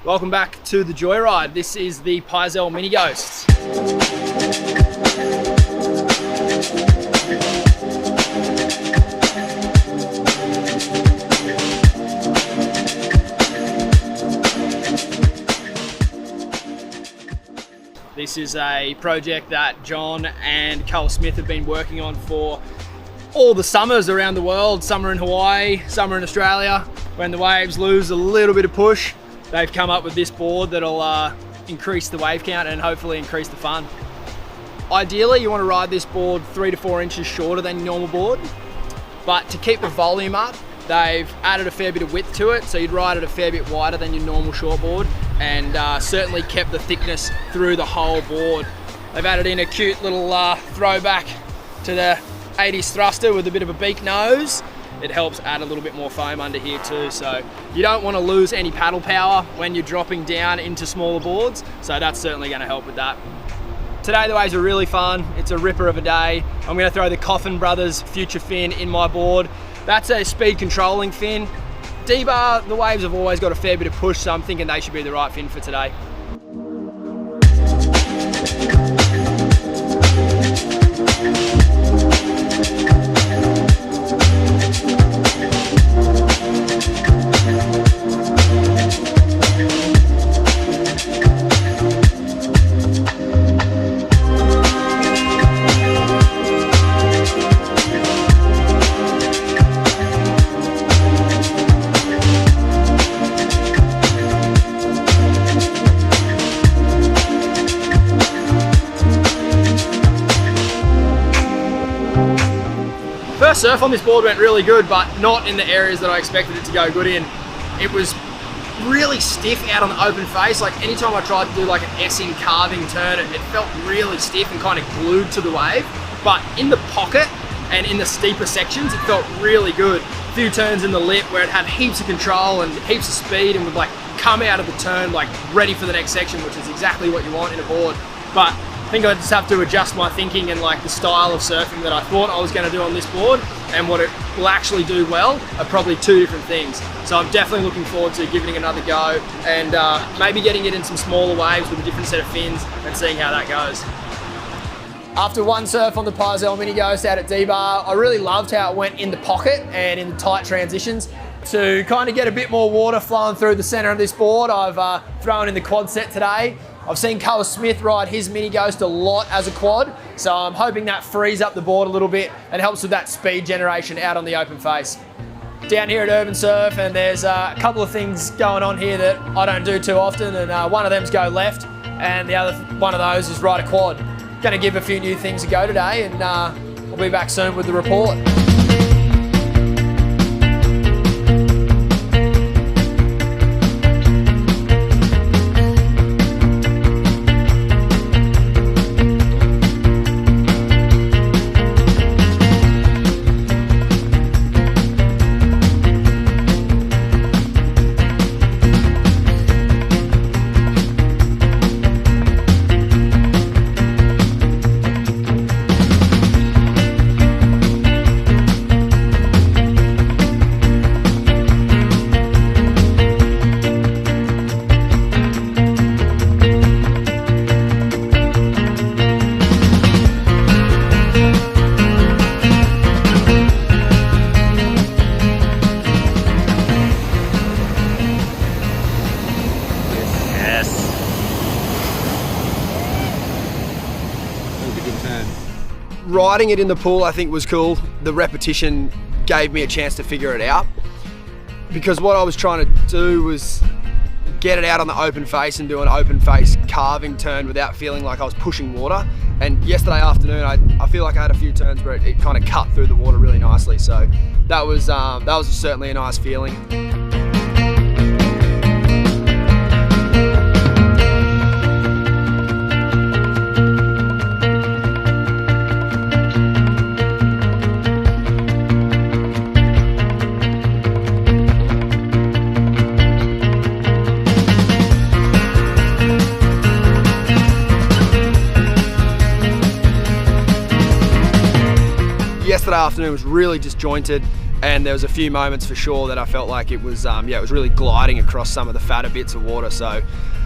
Welcome back to the Joyride. This is the Pyzel Mini Ghosts. This is a project that John and Carl Smith have been working on for all the summers around the world. Summer in Hawaii, summer in Australia. When the waves lose a little bit of push, they've come up with this board that'll increase the wave count and hopefully increase the fun. Ideally, you want to ride this board 3 to 4 inches shorter than your normal board, but to keep the volume up, they've added a fair bit of width to it, so you'd ride it a fair bit wider than your normal shortboard, and certainly kept the thickness through the whole board. They've added in a cute little throwback to the 80s thruster with a bit of a beak nose. It helps add a little bit more foam under here too, so you don't want to lose any paddle power when you're dropping down into smaller boards, so that's certainly going to help with that. Today the waves are really fun. It's a ripper of a day. I'm going to throw the Coffin Brothers Future Fin in my board. That's a speed controlling fin. D-bar, the waves have always got a fair bit of push, so I'm thinking they should be the right fin for today. First surf on this board went really good, but not in the areas that I expected it to go good in. It was really stiff out on the open face. Like anytime I tried to do like an S-in carving turn, it felt really stiff and kind of glued to the wave. But in the pocket and in the steeper sections, it felt really good. A few turns in the lip where it had heaps of control and heaps of speed and would like come out of the turn like ready for the next section, which is exactly what you want in a board. But I think I just have to adjust my thinking and like the style of surfing that I thought I was going to do on this board and what it will actually do well are probably two different things. So I'm definitely looking forward to giving it another go and maybe getting it in some smaller waves with a different set of fins and seeing how that goes. After one surf on the Pyzel Mini Ghost out at D-bar, I really loved how it went in the pocket and in the tight transitions. To kind of get a bit more water flowing through the center of this board, I've thrown in the quad set today. I've seen Carl Smith ride his Mini Ghost a lot as a quad, so I'm hoping that frees up the board a little bit and helps with that speed generation out on the open face. Down here at Urban Surf, and there's a couple of things going on here that I don't do too often, and one of them's go left, and the other one of those is ride a quad. Going to give a few new things a go today, and I'll be back soon with the report. Riding it in the pool I think was cool. The repetition gave me a chance to figure it out, because what I was trying to do was get it out on the open face and do an open face carving turn without feeling like I was pushing water. And yesterday afternoon I feel like I had a few turns where it kind of cut through the water really nicely, so that was certainly a nice feeling. Yesterday afternoon was really disjointed. and there was a few moments for sure that I felt like it was it was really gliding across some of the fatter bits of water. So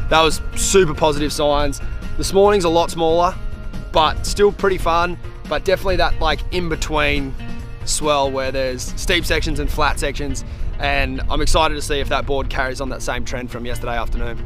that was super positive signs. This morning's a lot smaller, but still pretty fun. But definitely that like in between swell where there's steep sections and flat sections, and I'm excited to see if that board carries on that same trend from yesterday afternoon.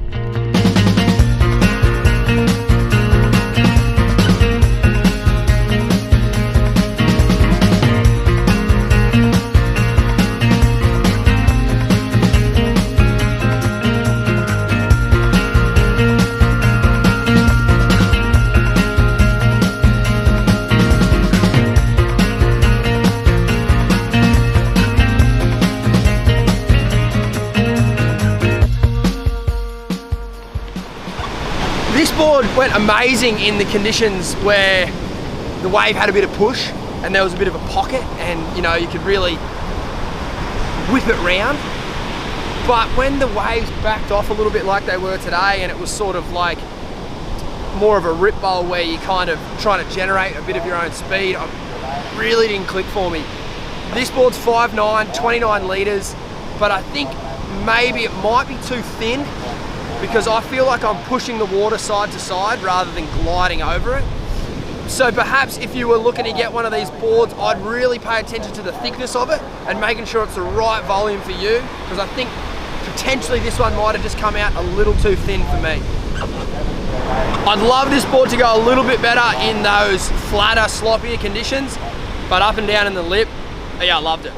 This board went amazing in the conditions where the wave had a bit of push and there was a bit of a pocket, and you know, you could really whip it round. But when the waves backed off a little bit like they were today, and it was sort of like more of a rip bowl where you're kind of trying to generate a bit of your own speed, it really didn't click for me. This board's 5'9", 29 litres, but I think maybe it might be too thin, because I feel like I'm pushing the water side to side rather than gliding over it. So perhaps if you were looking to get one of these boards, I'd really pay attention to the thickness of it and making sure it's the right volume for you, because I think potentially this one might have just come out a little too thin for me. I'd love this board to go a little bit better in those flatter, sloppier conditions, but up and down in the lip, yeah, I loved it.